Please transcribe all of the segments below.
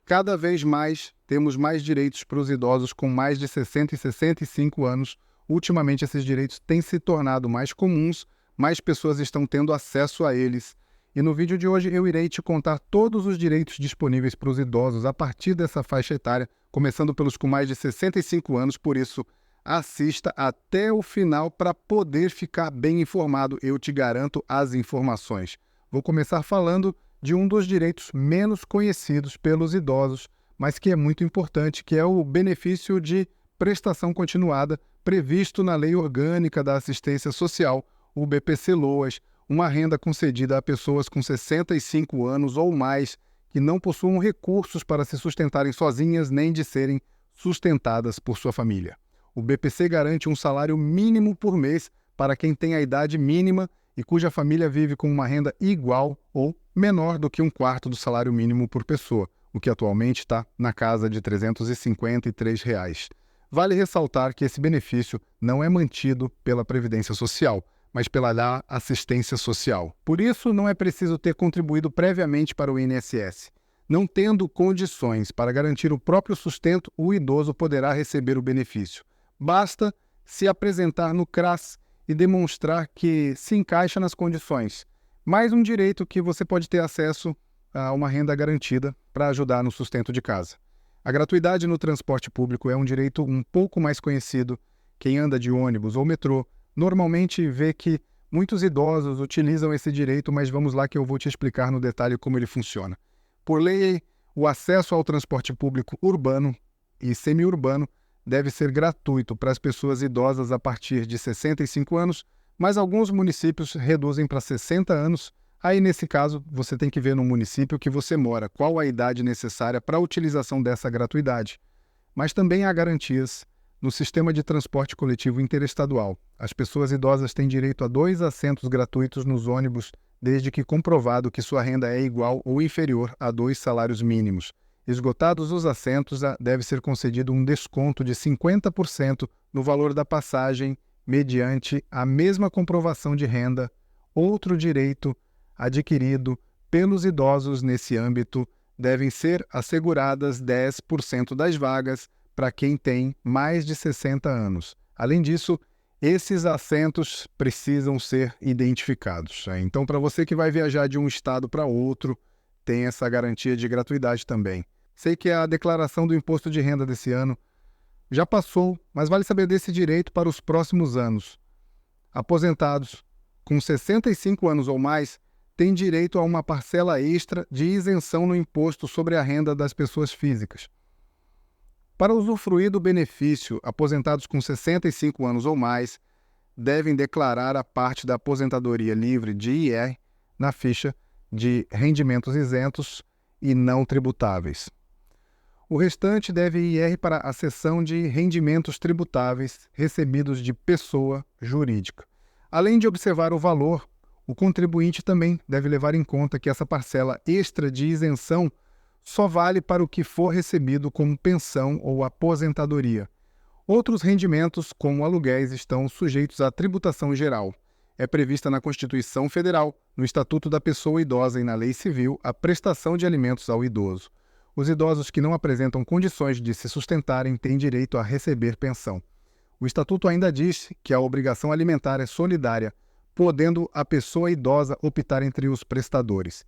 Cada vez mais temos mais direitos para os idosos com mais de 60 e 65 anos. Ultimamente, esses direitos têm se tornado mais comuns, mais pessoas estão tendo acesso a eles. E no vídeo de hoje eu irei te contar todos os direitos disponíveis para os idosos a partir dessa faixa etária, começando pelos com mais de 65 anos, por isso assista até o final para poder ficar bem informado, eu te garanto as informações. Vou começar falando de um dos direitos menos conhecidos pelos idosos, mas que é muito importante, que é o benefício de prestação continuada previsto na Lei Orgânica da Assistência Social, o BPC-LOAS, uma renda concedida a pessoas com 65 anos ou mais que não possuam recursos para se sustentarem sozinhas nem de serem sustentadas por sua família. O BPC garante um salário mínimo por mês para quem tem a idade mínima e cuja família vive com uma renda igual ou menor do que um quarto do salário mínimo por pessoa, o que atualmente está na casa de R$ 353. Vale ressaltar que esse benefício não é mantido pela Previdência Social, mas pela Assistência Social. Por isso, não é preciso ter contribuído previamente para o INSS. Não tendo condições para garantir o próprio sustento, o idoso poderá receber o benefício. Basta se apresentar no CRAS e demonstrar que se encaixa nas condições. Mais um direito que você pode ter acesso a uma renda garantida para ajudar no sustento de casa. A gratuidade no transporte público é um direito um pouco mais conhecido. Quem anda de ônibus ou metrô normalmente vê que muitos idosos utilizam esse direito, mas vamos lá que eu vou te explicar no detalhe como ele funciona. Por lei, o acesso ao transporte público urbano e semiurbano deve ser gratuito para as pessoas idosas a partir de 65 anos, mas alguns municípios reduzem para 60 anos. Aí, nesse caso, você tem que ver no município que você mora qual a idade necessária para a utilização dessa gratuidade. Mas também há garantias no sistema de transporte coletivo interestadual. As pessoas idosas têm direito a 2 assentos gratuitos nos ônibus, desde que comprovado que sua renda é igual ou inferior a 2 salários mínimos. Esgotados os assentos, deve ser concedido um desconto de 50% no valor da passagem, mediante a mesma comprovação de renda. Outro direito adquirido pelos idosos nesse âmbito devem ser asseguradas 10% das vagas para quem tem mais de 60 anos. Além disso, esses assentos precisam ser identificados. Então, para você que vai viajar de um estado para outro, tem essa garantia de gratuidade também. Sei que a declaração do imposto de renda desse ano já passou, mas vale saber desse direito para os próximos anos. Aposentados com 65 anos ou mais têm direito a uma parcela extra de isenção no imposto sobre a renda das pessoas físicas. Para usufruir do benefício, aposentados com 65 anos ou mais devem declarar a parte da aposentadoria livre de IR na ficha de rendimentos isentos e não tributáveis. O restante deve IR para a seção de rendimentos tributáveis recebidos de pessoa jurídica. Além de observar o valor, o contribuinte também deve levar em conta que essa parcela extra de isenção só vale para o que for recebido como pensão ou aposentadoria. Outros rendimentos, como aluguéis, estão sujeitos à tributação geral. É prevista na Constituição Federal, no Estatuto da Pessoa Idosa e na Lei Civil a prestação de alimentos ao idoso. Os idosos que não apresentam condições de se sustentarem têm direito a receber pensão. O Estatuto ainda diz que a obrigação alimentar é solidária, podendo a pessoa idosa optar entre os prestadores.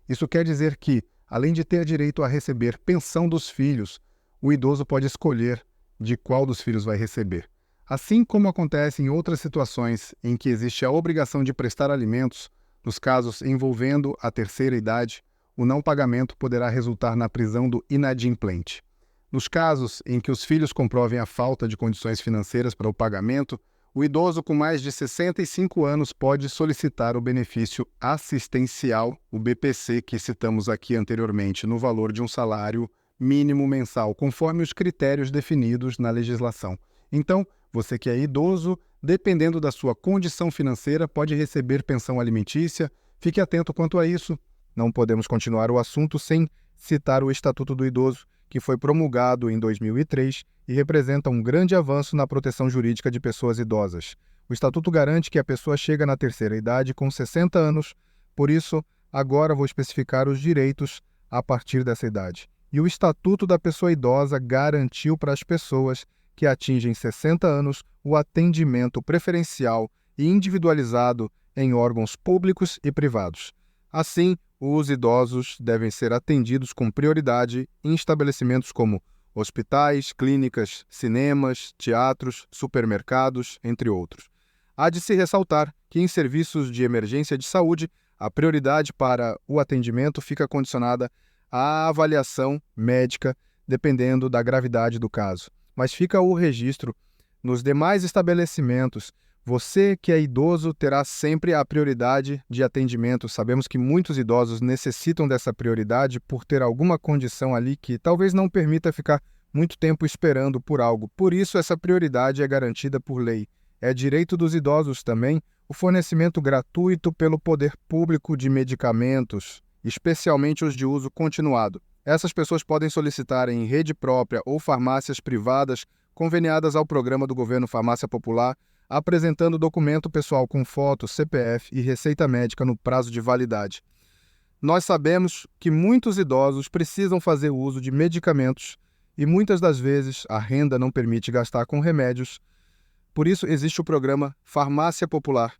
Isso quer dizer que, além de ter direito a receber pensão dos filhos, o idoso pode escolher de qual dos filhos vai receber. Assim como acontece em outras situações em que existe a obrigação de prestar alimentos, nos casos envolvendo a terceira idade, o não pagamento poderá resultar na prisão do inadimplente. Nos casos em que os filhos comprovem a falta de condições financeiras para o pagamento, o idoso com mais de 65 anos pode solicitar o benefício assistencial, o BPC, que citamos aqui anteriormente, no valor de um salário mínimo mensal, conforme os critérios definidos na legislação. Então, você que é idoso, dependendo da sua condição financeira, pode receber pensão alimentícia. Fique atento quanto a isso. Não podemos continuar o assunto sem citar o Estatuto do Idoso, que foi promulgado em 2003 e representa um grande avanço na proteção jurídica de pessoas idosas. O Estatuto garante que a pessoa chega na terceira idade com 60 anos, por isso, agora vou especificar os direitos a partir dessa idade. E o Estatuto da Pessoa Idosa garantiu para as pessoas que atingem 60 anos o atendimento preferencial e individualizado em órgãos públicos e privados. Assim, os idosos devem ser atendidos com prioridade em estabelecimentos como hospitais, clínicas, cinemas, teatros, supermercados, entre outros. Há de se ressaltar que em serviços de emergência de saúde, a prioridade para o atendimento fica condicionada à avaliação médica, dependendo da gravidade do caso. Mas fica o registro: nos demais estabelecimentos, você que é idoso terá sempre a prioridade de atendimento. Sabemos que muitos idosos necessitam dessa prioridade por ter alguma condição ali que talvez não permita ficar muito tempo esperando por algo. Por isso, essa prioridade é garantida por lei. É direito dos idosos também o fornecimento gratuito pelo poder público de medicamentos, especialmente os de uso continuado. Essas pessoas podem solicitar em rede própria ou farmácias privadas conveniadas ao programa do governo Farmácia Popular, apresentando documento pessoal com foto, CPF e receita médica no prazo de validade. Nós sabemos que muitos idosos precisam fazer uso de medicamentos e muitas das vezes a renda não permite gastar com remédios. Por isso existe o programa Farmácia Popular,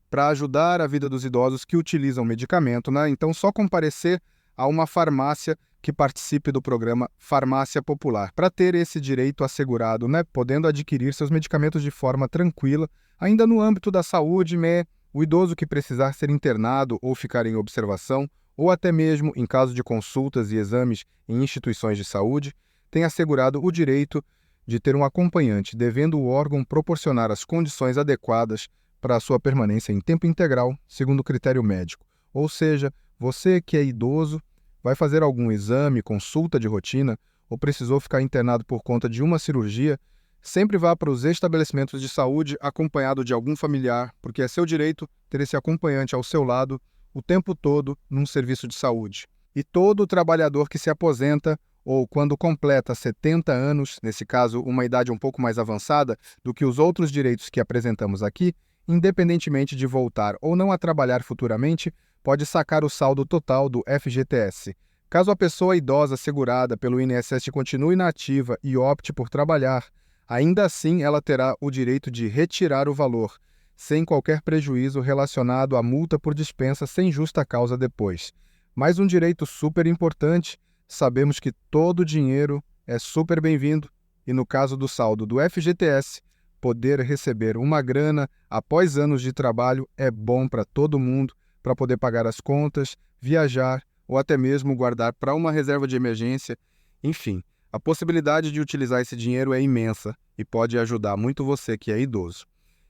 para ajudar a vida dos idosos que utilizam medicamento, né? Então, só comparecer a uma farmácia que participe do programa Farmácia Popular, para ter esse direito assegurado, né? Podendo adquirir seus medicamentos de forma tranquila, ainda no âmbito da saúde, né? O idoso que precisar ser internado ou ficar em observação, ou até mesmo em caso de consultas e exames em instituições de saúde, tem assegurado o direito de ter um acompanhante, devendo o órgão proporcionar as condições adequadas para a sua permanência em tempo integral, segundo critério médico. Ou seja, você que é idoso, vai fazer algum exame, consulta de rotina, ou precisou ficar internado por conta de uma cirurgia, sempre vá para os estabelecimentos de saúde acompanhado de algum familiar, porque é seu direito ter esse acompanhante ao seu lado o tempo todo num serviço de saúde. E todo trabalhador que se aposenta ou quando completa 70 anos, nesse caso uma idade um pouco mais avançada do que os outros direitos que apresentamos aqui, independentemente de voltar ou não a trabalhar futuramente, pode sacar o saldo total do FGTS. Caso a pessoa idosa segurada pelo INSS continue na ativa e opte por trabalhar, ainda assim ela terá o direito de retirar o valor, sem qualquer prejuízo relacionado à multa por dispensa sem justa causa depois. Mais um direito super importante: sabemos que todo dinheiro é super bem-vindo e no caso do saldo do FGTS, poder receber uma grana após anos de trabalho é bom para todo mundo, para poder pagar as contas, viajar ou até mesmo guardar para uma reserva de emergência. Enfim, a possibilidade de utilizar esse dinheiro é imensa e pode ajudar muito você que é idoso.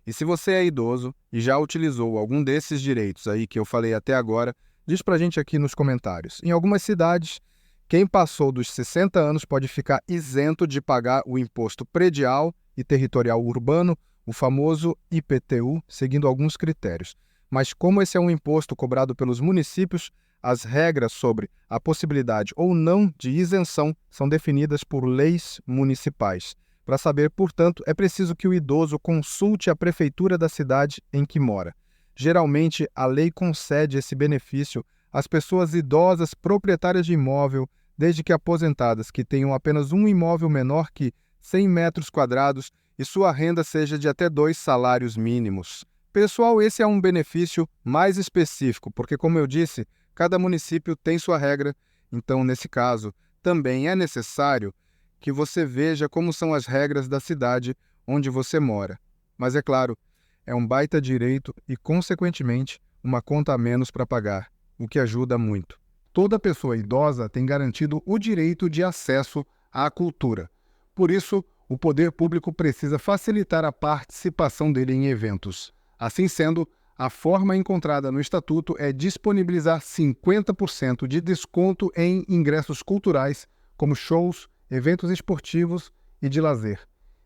E se você é idoso e já utilizou algum desses direitos aí que eu falei até agora, diz pra gente aqui nos comentários. Em algumas cidades, quem passou dos 60 anos pode ficar isento de pagar o imposto predial e territorial urbano, o famoso IPTU, seguindo alguns critérios. Mas como esse é um imposto cobrado pelos municípios, as regras sobre a possibilidade ou não de isenção são definidas por leis municipais. Para saber, portanto, é preciso que o idoso consulte a prefeitura da cidade em que mora. Geralmente, a lei concede esse benefício às pessoas idosas proprietárias de imóvel, desde que aposentadas, que tenham apenas um imóvel menor que 100 metros quadrados e sua renda seja de até 2 salários mínimos. Pessoal, esse é um benefício mais específico, porque, como eu disse, cada município tem sua regra, então, nesse caso, também é necessário que você veja como são as regras da cidade onde você mora. Mas, é claro, é um baita direito e, consequentemente, uma conta a menos para pagar, o que ajuda muito. Toda pessoa idosa tem garantido o direito de acesso à cultura. Por isso, o poder público precisa facilitar a participação dele em eventos. Assim sendo, a forma encontrada no Estatuto é disponibilizar 50% de desconto em ingressos culturais, como shows, eventos esportivos e de lazer.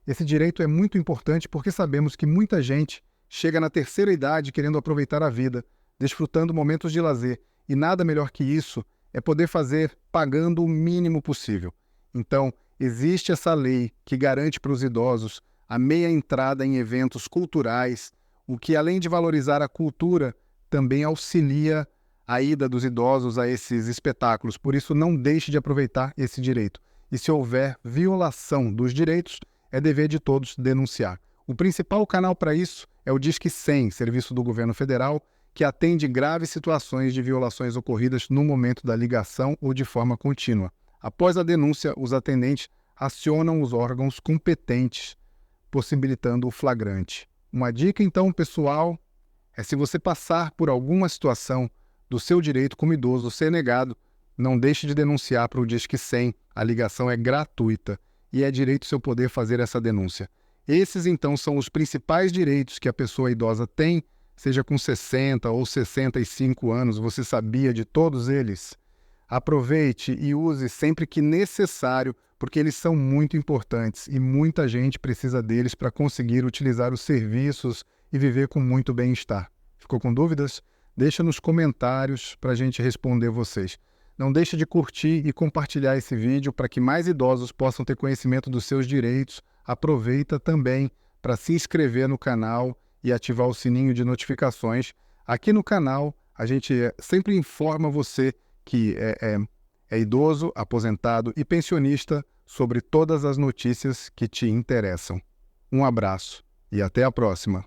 Esse direito é muito importante porque sabemos que muita gente chega na terceira idade querendo aproveitar a vida, desfrutando momentos de lazer, e nada melhor que isso é poder fazer pagando o mínimo possível. Então, existe essa lei que garante para os idosos a meia entrada em eventos culturais, o que, além de valorizar a cultura, também auxilia a ida dos idosos a esses espetáculos. Por isso, não deixe de aproveitar esse direito. E se houver violação dos direitos, é dever de todos denunciar. O principal canal para isso é o Disque 100, serviço do governo federal, que atende graves situações de violações ocorridas no momento da ligação ou de forma contínua. Após a denúncia, os atendentes acionam os órgãos competentes, possibilitando o flagrante. Uma dica, então, pessoal, é se você passar por alguma situação do seu direito como idoso ser negado, não deixe de denunciar para o Disque 100. A ligação é gratuita e é direito seu poder fazer essa denúncia. Esses, então, são os principais direitos que a pessoa idosa tem, seja com 60 ou 65 anos. Você sabia de todos eles? Aproveite e use sempre que necessário, porque eles são muito importantes e muita gente precisa deles para conseguir utilizar os serviços e viver com muito bem-estar. Ficou com dúvidas? Deixa nos comentários para a gente responder vocês. Não deixe de curtir e compartilhar esse vídeo para que mais idosos possam ter conhecimento dos seus direitos. Aproveita também para se inscrever no canal e ativar o sininho de notificações. Aqui no canal, a gente sempre informa você que é idoso, aposentado e pensionista sobre todas as notícias que te interessam. Um abraço e até a próxima.